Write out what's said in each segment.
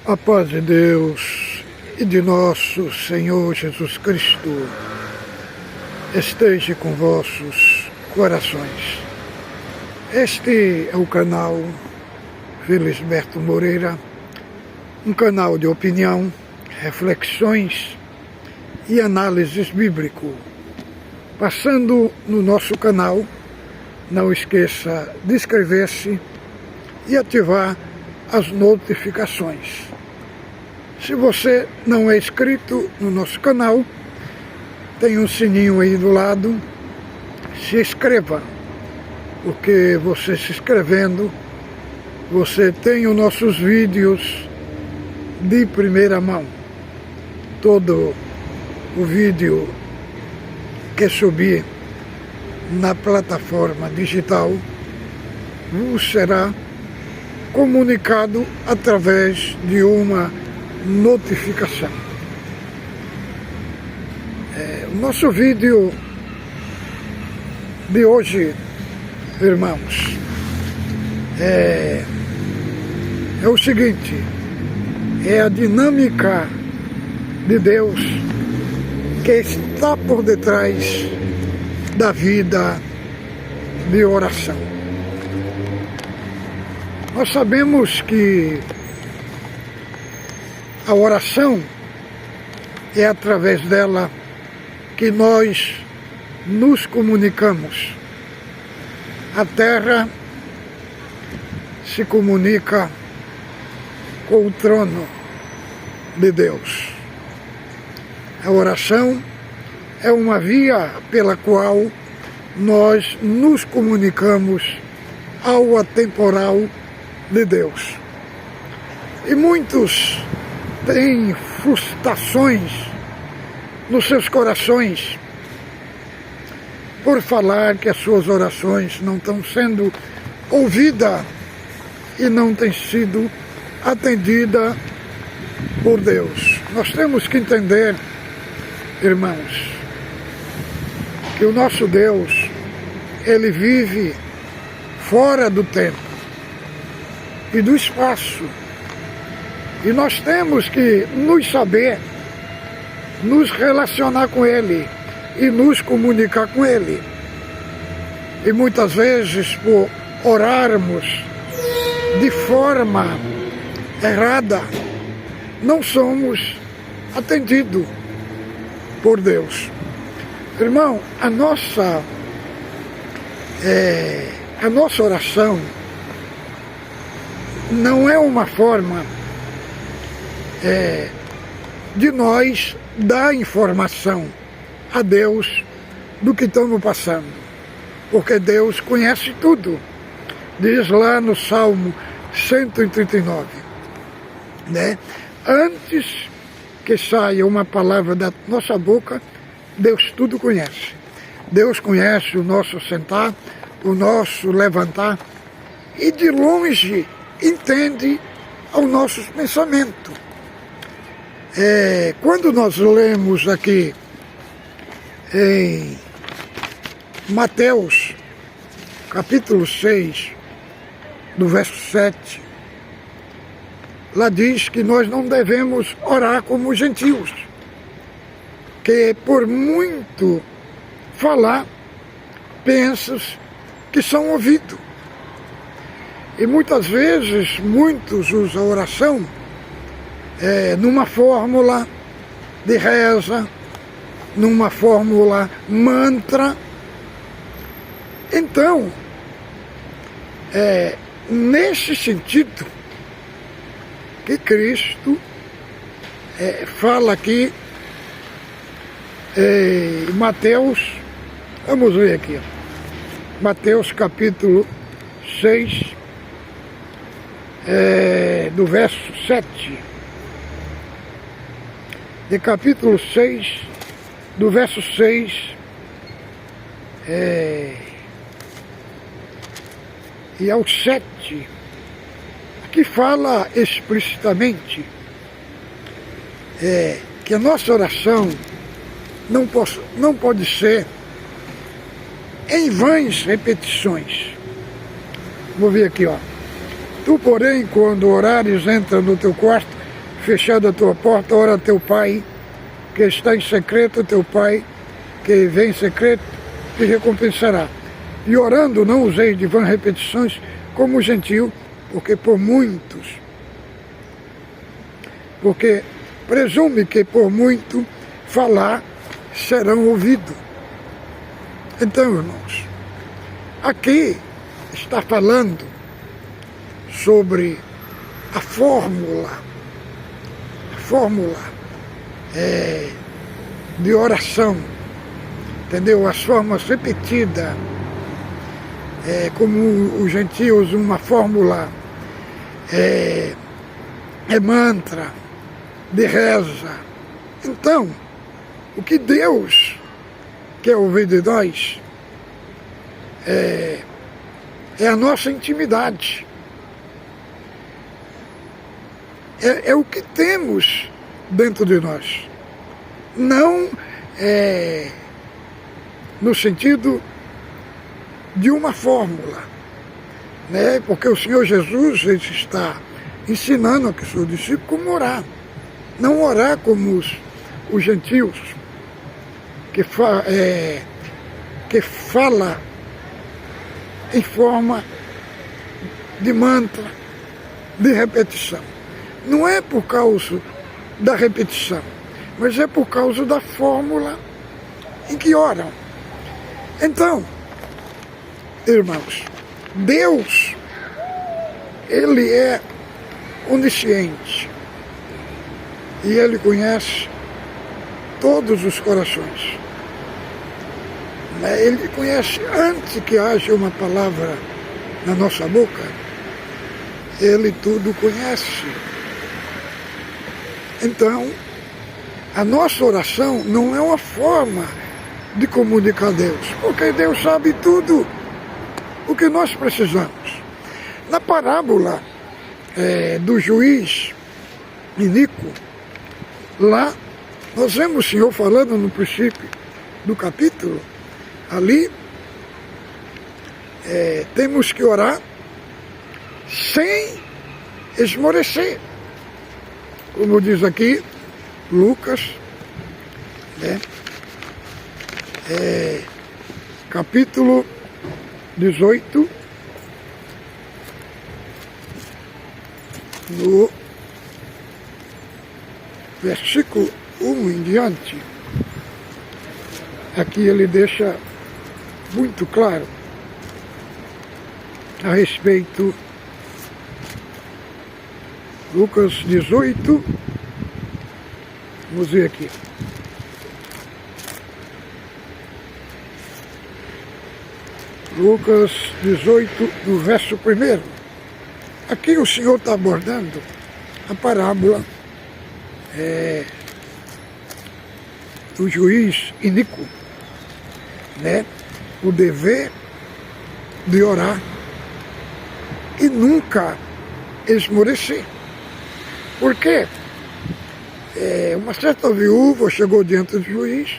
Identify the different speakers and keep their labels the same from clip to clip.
Speaker 1: A paz de Deus e de nosso Senhor Jesus Cristo esteja com vossos corações. Este é o canal Felisberto Moreira, um canal de opinião, reflexões e análises bíblico. Passando no nosso canal, não esqueça de inscrever-se e ativar as notificações. Se você não é inscrito no nosso canal, tem um sininho aí do lado, se inscreva, porque você se inscrevendo, você tem os nossos vídeos de primeira mão. Todo o vídeo que subir na plataforma digital vos será comunicado através de uma notificação. O nosso vídeo de hoje, irmãos, é o seguinte: é a dinâmica de Deus que está por detrás da vida de oração. Nós sabemos que a oração é através dela que nós nos comunicamos. A terra se comunica com o trono de Deus. A oração é uma via pela qual nós nos comunicamos ao atemporal de Deus. E muitos têm frustrações nos seus corações por falar que as suas orações não estão sendo ouvidas e não têm sido atendidas por Deus. Nós temos que entender, irmãos, que o nosso Deus, ele vive fora do tempo e do espaço. E nós temos que nos saber, nos relacionar com Ele e nos comunicar com Ele. E muitas vezes, por orarmos de forma errada, não somos atendidos por Deus. Irmão, a nossa oração não é uma forma de nós dar informação a Deus do que estamos passando, porque Deus conhece tudo. Diz lá no Salmo 139, né? Antes que saia uma palavra da nossa boca, Deus tudo conhece. Deus conhece o nosso sentar, o nosso levantar, e de longe entende os nossos pensamentos. Quando nós lemos aqui em Mateus, capítulo 6, do verso 7, lá diz que nós não devemos orar como os gentios, que por muito falar, pensas que são ouvidos. E muitas vezes, muitos usam a oração numa fórmula de reza, numa fórmula mantra. Então, nesse sentido que Cristo fala aqui em Mateus, vamos ver aqui, Mateus capítulo 6, do verso 7. De capítulo 6, do verso 6, e ao 7, que fala explicitamente que a nossa oração não pode ser em vãs repetições. Vou ver aqui, ó. Tu, porém, quando orares, entra no teu quarto, fechada a tua porta, ora a teu Pai, que está em secreto, teu Pai, que vem em secreto, te recompensará. E orando, não useis de vãs repetições, como o gentil, porque presume que por muito falar serão ouvidos. Então, irmãos, aqui está falando sobre a fórmula de oração, entendeu? As formas repetidas, como os gentios, uma fórmula é mantra, de reza. Então, o que Deus quer ouvir de nós é a nossa intimidade. É o que temos dentro de nós. Não no sentido de uma fórmula, né? Porque o Senhor Jesus está ensinando a que seu discípulo como orar. Não orar como os gentios, que fala em forma de mantra, de repetição. Não é por causa da repetição, mas é por causa da fórmula em que oram. Então, irmãos, Deus, Ele é onisciente e Ele conhece todos os corações. Ele conhece antes que haja uma palavra na nossa boca, Ele tudo conhece. Então, a nossa oração não é uma forma de comunicar a Deus, porque Deus sabe tudo o que nós precisamos. Na parábola do juiz iníquo, lá nós vemos o Senhor falando no princípio do capítulo, ali temos que orar sem esmorecer. Como diz aqui Lucas, capítulo 18, no versículo 1 em diante, aqui ele deixa muito claro a respeito. Lucas 18, vamos ver aqui. Lucas 18, no verso 1. Aqui o Senhor está abordando a parábola do juiz iníquo, né? O dever de orar e nunca esmorecer. Por quê? Uma certa viúva chegou diante do juiz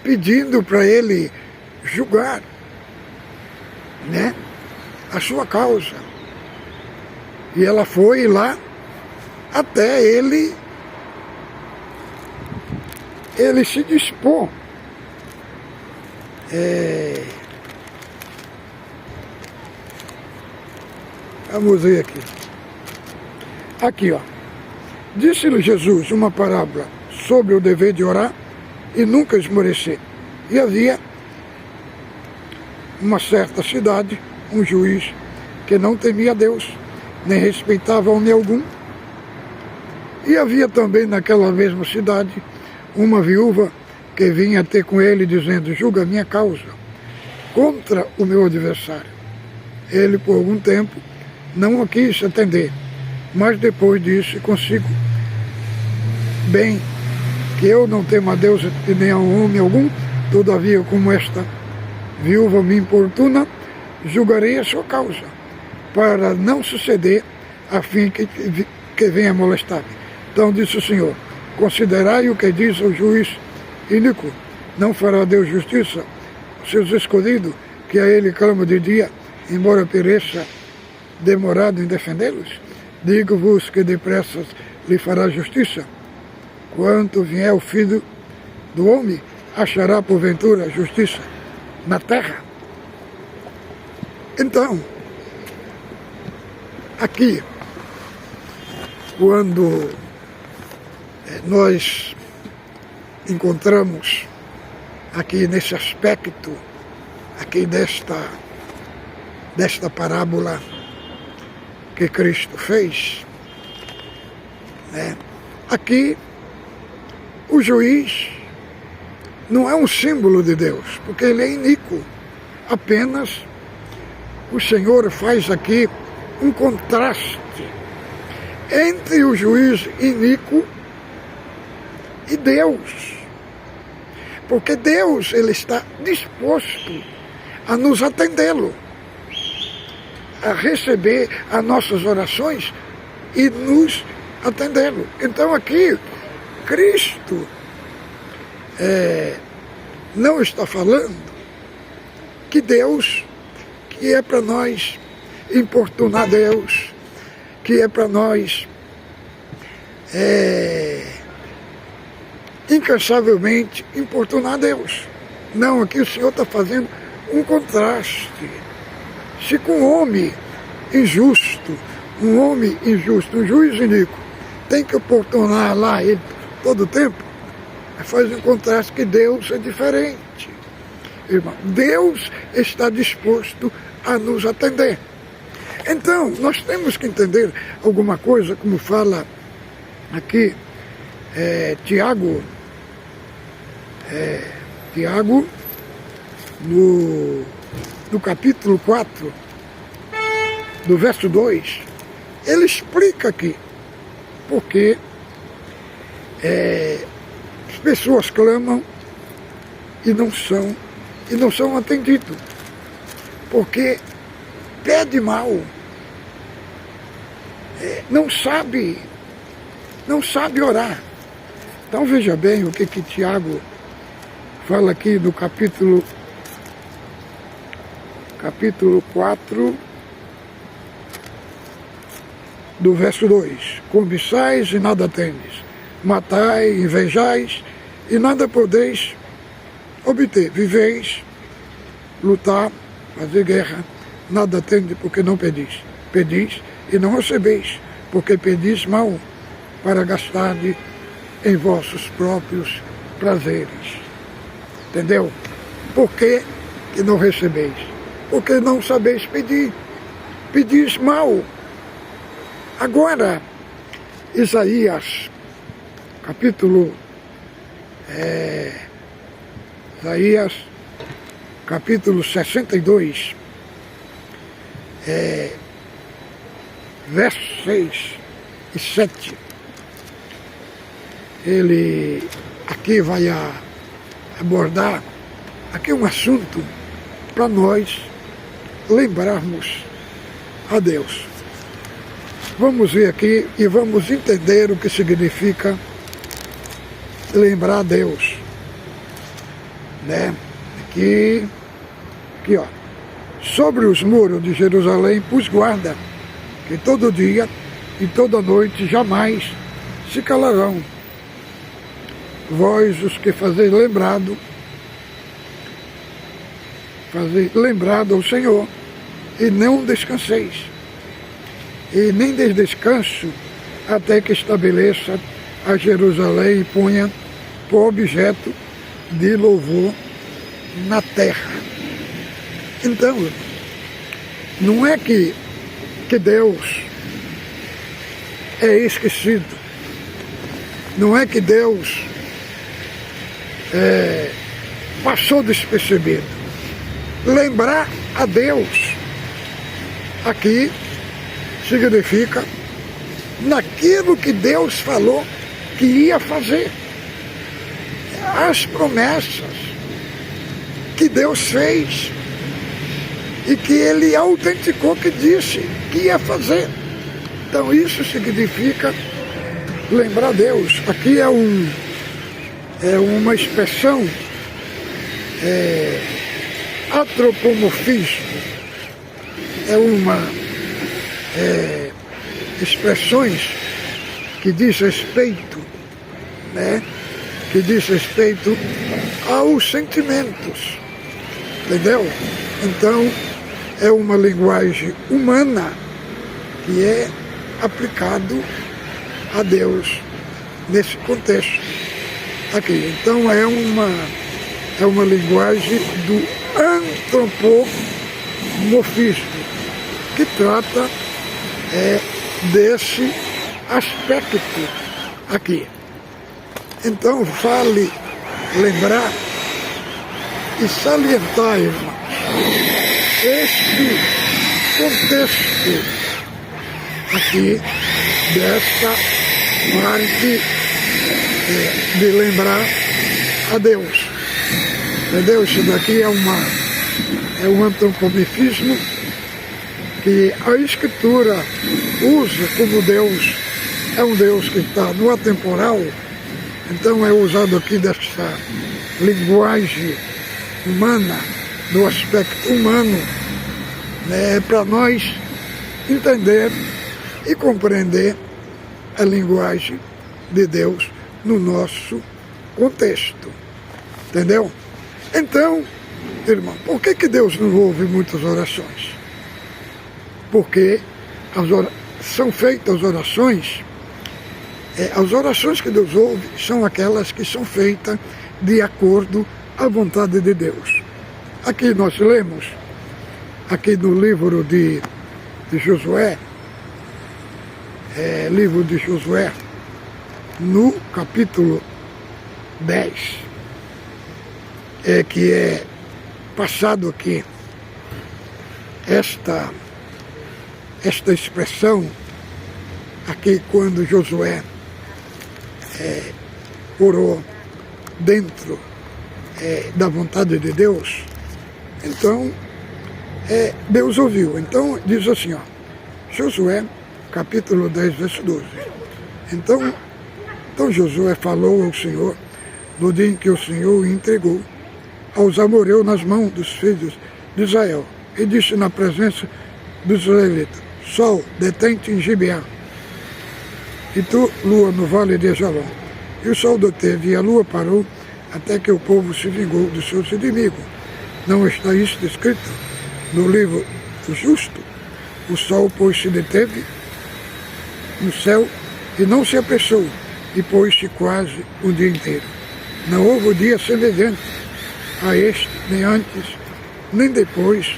Speaker 1: pedindo para ele julgar, né, a sua causa. E ela foi lá até ele se dispor vamos ver aqui. Aqui, ó. Disse-lhe Jesus uma parábola sobre o dever de orar e nunca esmorecer. E havia uma certa cidade, um juiz que não temia Deus, nem respeitava homem algum. E havia também naquela mesma cidade uma viúva que vinha ter com ele dizendo: julga a minha causa contra o meu adversário. Ele por algum tempo não a quis atender, mas depois disse consigo: bem, que eu não temo a Deus e nem a homem algum, todavia como esta viúva me importuna, julgarei a sua causa, para não suceder a fim que venha molestar-me. Então disse o Senhor: considerai o que diz o juiz iníquo. Não fará Deus justiça aos seus escolhidos, que a ele clama de dia, embora pereça demorado em defendê-los? Digo-vos que depressa lhe fará justiça? Quando vier o Filho do Homem, achará porventura justiça na terra? Então, aqui, quando nós encontramos aqui nesse aspecto, aqui desta parábola que Cristo fez, né? Aqui o juiz não é um símbolo de Deus, porque ele é iníquo. Apenas o Senhor faz aqui um contraste entre o juiz iníquo e Deus. Porque Deus, ele está disposto a nos atendê-lo, a receber as nossas orações e nos atendê-lo. Então aqui, Cristo não está falando que Deus, que é para nós importunar Deus, que é para nós incansavelmente importunar Deus. Não, aqui o Senhor está fazendo um contraste. Se com um homem injusto, um juiz iníquo, tem que importunar lá ele todo o tempo, faz um contraste que Deus é diferente. Irmão, Deus está disposto a nos atender. Então, nós temos que entender alguma coisa, como fala aqui Tiago, no capítulo 4, do verso 2, ele explica aqui porque as pessoas clamam e não são atendidos, porque pede mal, não sabe orar. Então veja bem o que Tiago fala aqui no capítulo 4, do verso 2. Cobiçais e nada tendes, matai, invejais e nada podeis obter. Viveis, lutar, fazer guerra, nada tendes porque não pedis. Pedis e não recebeis, porque pedis mal, para gastar em vossos próprios prazeres. Entendeu? Por que não recebeis? Porque não sabeis pedir. Pedis mal. Agora, Isaías, capítulo 62, versos 6 e 7, ele aqui vai abordar aqui um assunto para nós lembrarmos a Deus. Vamos ver aqui e vamos entender o que significa lembrar a Deus, né? Aqui, ó. Sobre os muros de Jerusalém pus guarda, que todo dia e toda noite jamais se calarão. Vós, os que fazeis lembrado ao Senhor, e não descanseis, e nem descanso até que estabeleça a Jerusalém e ponha por objeto de louvor na terra. Então, não é que Deus é esquecido, não é que Deus passou despercebido. Lembrar a Deus aqui significa naquilo que Deus falou que ia fazer. As promessas que Deus fez e que Ele autenticou que disse que ia fazer. Então isso significa lembrar a Deus. Aqui é uma expressão antropomorfismo, expressões que diz respeito, né? Que diz respeito aos sentimentos, entendeu? Então, é uma linguagem humana que é aplicado a Deus nesse contexto aqui. Então, é uma linguagem do antropomorfismo, que trata desse aspecto aqui. Então, vale lembrar e salientar, irmãos, este contexto aqui dessa parte de lembrar a Deus. Entendeu? Isso daqui é um antropomorfismo que a Escritura usa como Deus, é um Deus que está no atemporal. Então é usado aqui dessa linguagem humana, do aspecto humano, né, para nós entender e compreender a linguagem de Deus no nosso contexto. Entendeu? Então, irmão, por que Deus não ouve muitas orações? Porque são feitas orações. As orações que Deus ouve são aquelas que são feitas de acordo à vontade de Deus. Aqui nós lemos, aqui no livro de Josué, livro de Josué, no capítulo 10, que é passado aqui esta expressão, aqui quando Josué orou dentro da vontade de Deus, então Deus ouviu. Então diz assim, ó, Josué, capítulo 10, verso 12. Então Josué falou ao Senhor no dia em que o Senhor o entregou aos amorreus nas mãos dos filhos de Israel, e disse na presença dos israelitas: Sol, detém-te em Gibeá, e tu, lua, no vale de Ajalon. E o sol deteve, e a lua parou, até que o povo se vingou dos seus inimigos. Não está isso escrito no livro do justo? O sol, pois, se deteve no céu e não se apressou, e pôs-se quase o dia inteiro. Não houve dia semelhante a este, nem antes, nem depois,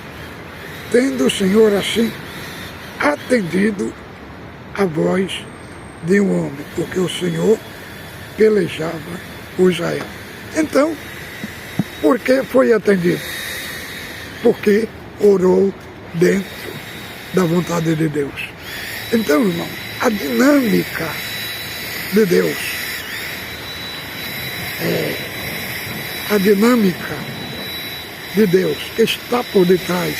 Speaker 1: tendo o Senhor assim atendido a voz de um homem, porque o Senhor pelejava por Israel. Então, por que foi atendido? Porque orou dentro da vontade de Deus. Então, irmão, a dinâmica de Deus, a dinâmica de Deus que está por detrás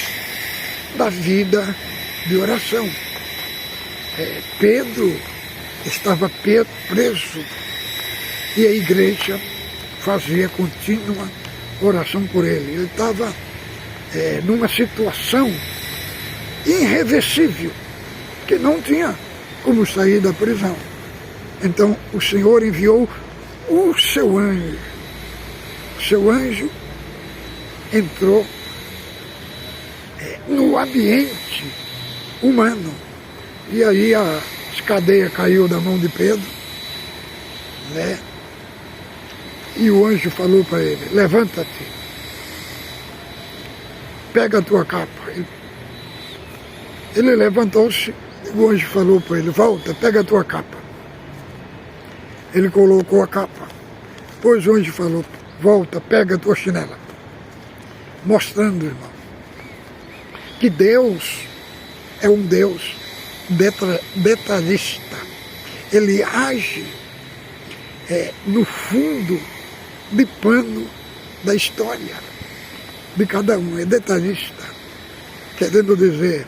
Speaker 1: da vida de oração. Pedro estava preso e a igreja fazia contínua oração por ele. Ele estava numa situação irreversível, que não tinha como sair da prisão. Então o Senhor enviou o seu anjo. O seu anjo entrou no ambiente humano. E aí as cadeias caiu da mão de Pedro, né? E o anjo falou para ele: levanta-te, pega a tua capa. Ele levantou-se, o anjo falou para ele: volta, pega a tua capa. Ele colocou a capa. Depois o anjo falou: volta, pega a tua chinela. Mostrando, irmão, que Deus é um Deus detalhista. Ele age no fundo de pano da história de cada um. É detalhista, querendo dizer,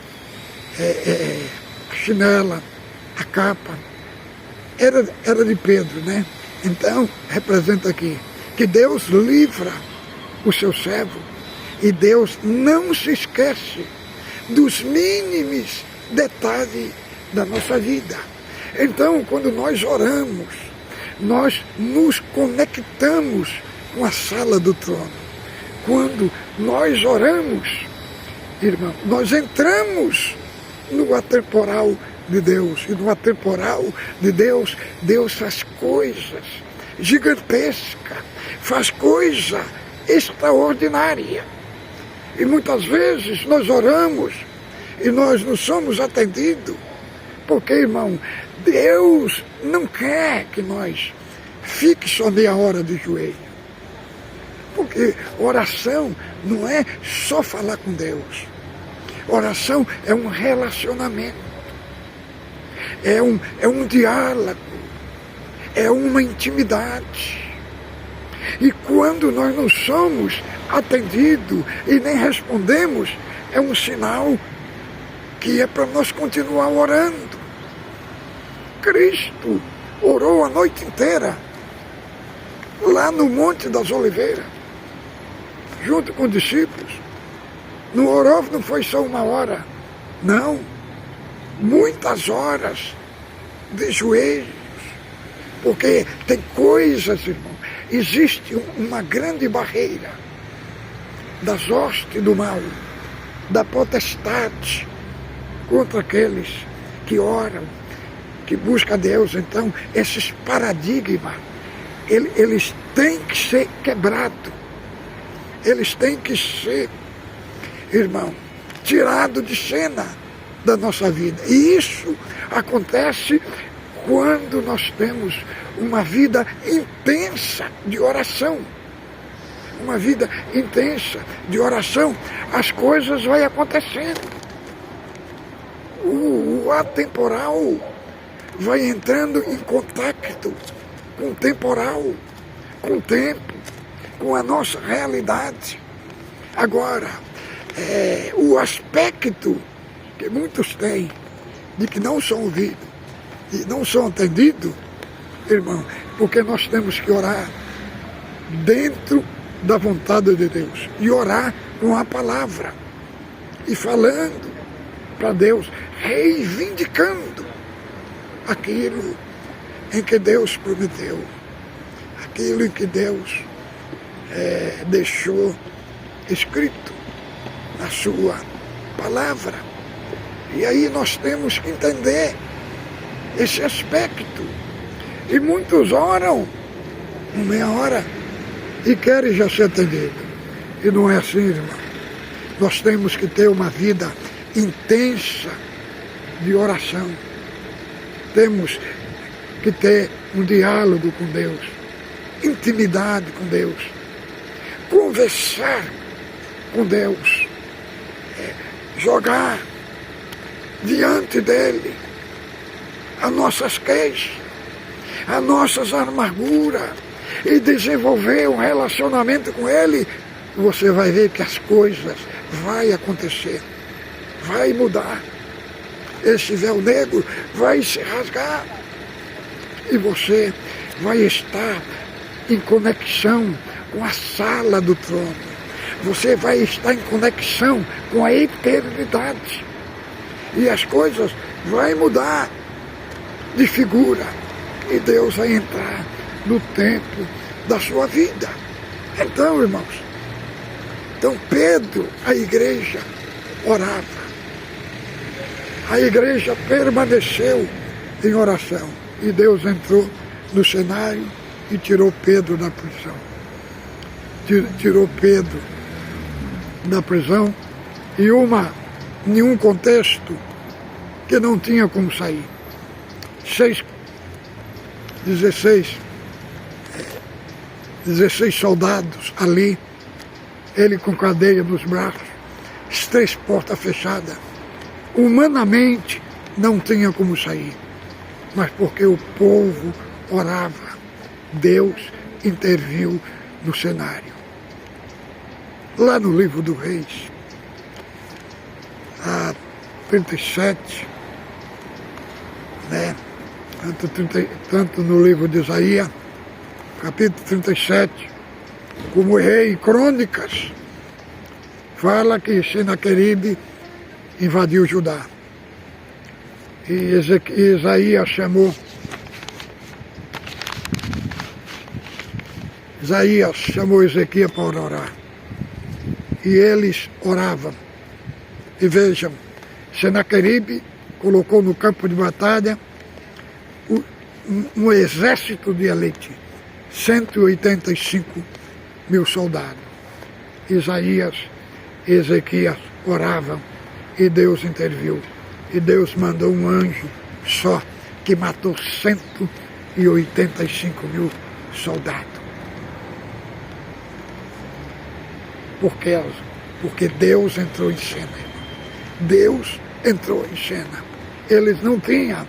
Speaker 1: a chinela, a capa, era de Pedro, né? Então, representa aqui que Deus livra o seu servo, e Deus não se esquece dos mínimos detalhes da nossa vida. Então, quando nós oramos, nós nos conectamos com a sala do trono. Quando nós oramos, irmão, nós entramos no atemporal de Deus. E no atemporal de Deus, Deus faz coisas gigantescas, faz coisa extraordinária. E muitas vezes nós oramos e nós não somos atendidos, porque, irmão, Deus não quer que nós fique só meia hora de joelho. Porque oração não é só falar com Deus. Oração é um relacionamento, é um diálogo, é uma intimidade. E quando nós não somos atendidos e nem respondemos, é um sinal que é para nós continuar orando. Cristo orou a noite inteira, lá no Monte das Oliveiras, junto com os discípulos. Não orou, não foi só uma hora, não, muitas horas de joelhos, porque tem coisas, irmão, existe uma grande barreira das hostes do mal, da potestade contra aqueles que oram, que buscam Deus. Então, esses paradigmas, eles têm que ser quebrados, eles têm que ser, irmão, tirado de cena da nossa vida. E isso acontece quando nós temos uma vida intensa de oração. Uma vida intensa de oração, as coisas vão acontecendo. O atemporal vai entrando em contato com o temporal, com o tempo, com a nossa realidade. Agora, o aspecto que muitos têm de que não são ouvidos e não são atendidos, irmão, porque nós temos que orar dentro da vontade de Deus e orar com a palavra e falando para Deus, reivindicando aquilo em que Deus prometeu, aquilo em que Deus deixou escrito na sua palavra. E aí nós temos que entender esse aspecto. E muitos oram meia hora e querem já ser atendidos. E não é assim, irmão. Nós temos que ter uma vida intensa de oração. Temos que ter um diálogo com Deus, intimidade com Deus, conversar com Deus, jogar diante dele as nossas queixas, as nossas amarguras e desenvolver um relacionamento com ele. Você vai ver que as coisas vão acontecer, vai mudar. Esse véu negro vai se rasgar e você vai estar em conexão com a sala do trono. Você vai estar em conexão com a eternidade. E as coisas vão mudar de figura. E Deus vai entrar no tempo da sua vida. Então, irmãos, Pedro, a igreja orava. A igreja permaneceu em oração. E Deus entrou no cenário e tirou Pedro da prisão. Tirou Pedro da prisão em um contexto que não tinha como sair. 16 soldados ali, ele com cadeia nos braços, as 3 portas fechadas. Humanamente não tinha como sair, mas porque o povo orava, Deus interviu no cenário. Lá no livro do Reis, a 37, né? Tanto no livro de Isaías, capítulo 37, como Rei Crônicas, fala que Senaqueribe invadiu Judá. E Isaías chamou Ezequiel para orar. E eles oravam. E vejam, Senaqueribe colocou no campo de batalha um exército de elite, 185 mil soldados. Isaías e Ezequias oravam e Deus interviu. E Deus mandou um anjo só que matou 185 mil soldados. Por quê? Porque Deus entrou em cena. Deus entrou em cena. Eles não tinham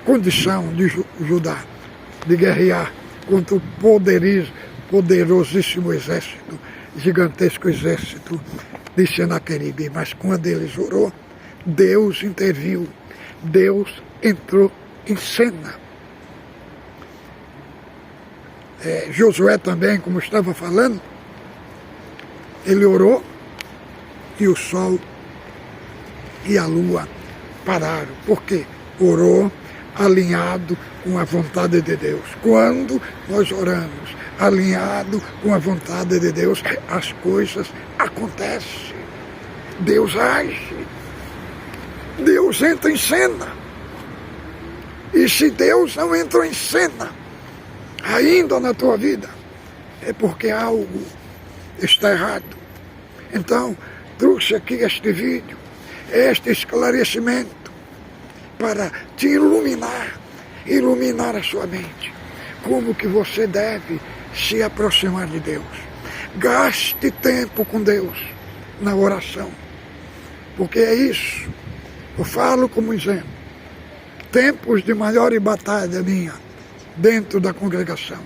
Speaker 1: condição de Judá de guerrear contra o poderosíssimo exército, gigantesco exército de Senaqueribe. Mas quando eles orou, Deus interviu. Deus entrou em cena. Josué também, como estava falando, ele orou e o sol e a lua pararam. Por quê? Orou alinhado com a vontade de Deus. Quando nós oramos alinhado com a vontade de Deus, as coisas acontecem. Deus age. Deus entra em cena. E se Deus não entrou em cena ainda na tua vida, é porque algo está errado. Então, trouxe aqui este vídeo, este esclarecimento, para te iluminar a sua mente. Como que você deve se aproximar de Deus. Gaste tempo com Deus na oração. Porque é isso. Eu falo como exemplo. Tempos de maior batalha minha dentro da congregação.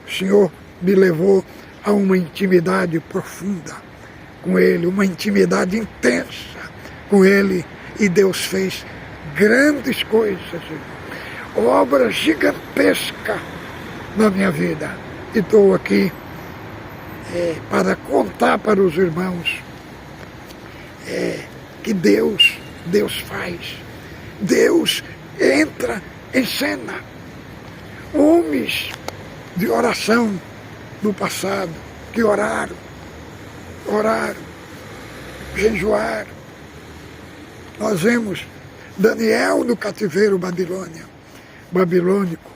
Speaker 1: O Senhor me levou a uma intimidade profunda com Ele, uma intimidade intensa com Ele, e Deus fez grandes coisas, obras gigantescas na minha vida. E estou aqui para contar para os irmãos que Deus faz. Deus entra em cena. Homens de oração no passado, que oraram, jejuaram. Nós vemos Daniel no cativeiro babilônico,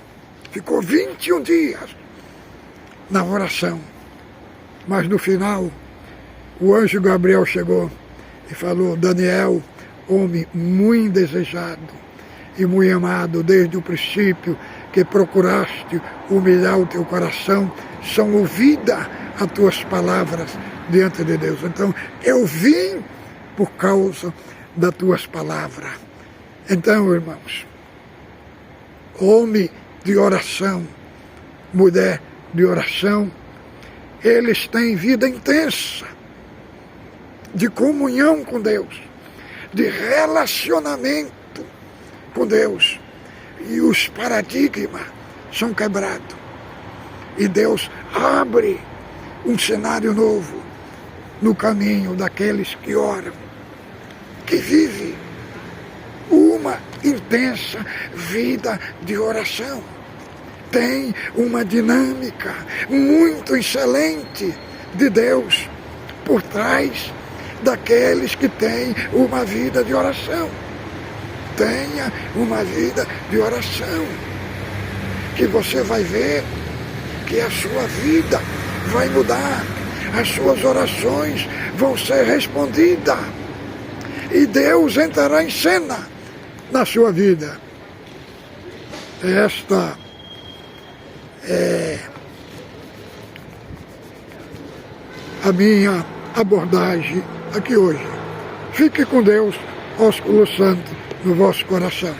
Speaker 1: ficou 21 dias na oração, mas no final o anjo Gabriel chegou e falou: Daniel, homem muito desejado e muito amado desde o princípio, que procuraste humilhar o teu coração, são ouvidas as tuas palavras diante de Deus. Então, eu vim por causa das tuas palavras. Então, irmãos, homem de oração, mulher de oração, eles têm vida intensa de comunhão com Deus, de relacionamento com Deus. E os paradigmas são quebrados. E Deus abre um cenário novo no caminho daqueles que oram, que vivem uma intensa vida de oração. Tem uma dinâmica muito excelente de Deus por trás daqueles que têm uma vida de oração. Tenha uma vida de oração, que você vai ver que a sua vida vai mudar, as suas orações vão ser respondidas e Deus entrará em cena na sua vida. Esta é a minha abordagem aqui hoje. Fique com Deus, ósculo santo no vosso coração.